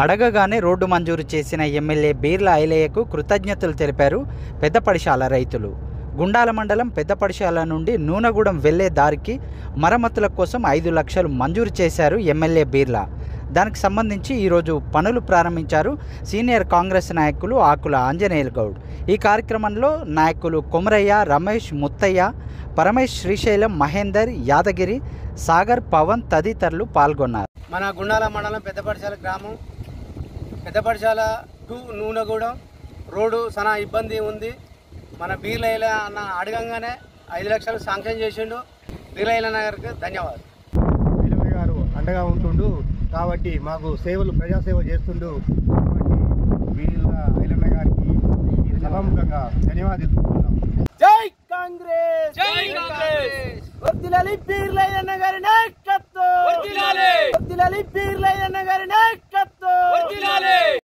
అడగగానే రోడ్డు మంజూరు చేసిన ఎమ్మెల్యే బీర్ల ఐలయ్యకు కృతజ్ఞతలు తెలిపారు పెద్దపడిశాల రైతులు. గుండాల మండలం పెద్దపడిశాల నుండి నూనగూడెం వెళ్లే దారికి మరమ్మతుల కోసం 5 లక్షలు మంజూరు చేశారు ఎమ్మెల్యే బీర్ల. దానికి సంబంధించి ఈరోజు పనులు ప్రారంభించారు సీనియర్ కాంగ్రెస్ నాయకులు ఆకుల ఆంజనేయులు గౌడ్. ఈ కార్యక్రమంలో నాయకులు కొమరయ్య, రమేష్, ముత్తయ్య, పరమేష్, శ్రీశైలం, మహేందర్, యాదగిరి, సాగర్, పవన్ తదితరులు పాల్గొన్నారు. మన గుండాల మండలం పెద్దపడిశాల గ్రామం, పెద్దపడిశాల టు నూనగూడెం రోడ్డు చాలా ఇబ్బంది ఉంది. మన బీర్ల అన్న అడగంగానే 5 లక్షలు శాంక్షన్ చేసిండు. బీర్ల గారికి ధన్యవాదాలు. ఐలన్న గారు అండగా ఉంటుండు కాబట్టి మాకు సేవలు ప్రజాసేవ చేస్తుండు కాబట్టి బీర్ల ఐలన్న గారికి సభాముఖంగా ధన్యవాదాలు తెలుపుతున్నాం. జై కాంగ్రెస్, జై కాంగ్రెస్. వర్ధిల్లాలి బీర్ల గారి నాయకత్వం, వర్ధిల్లాలి బీర్ల గారి నాయకత్వం.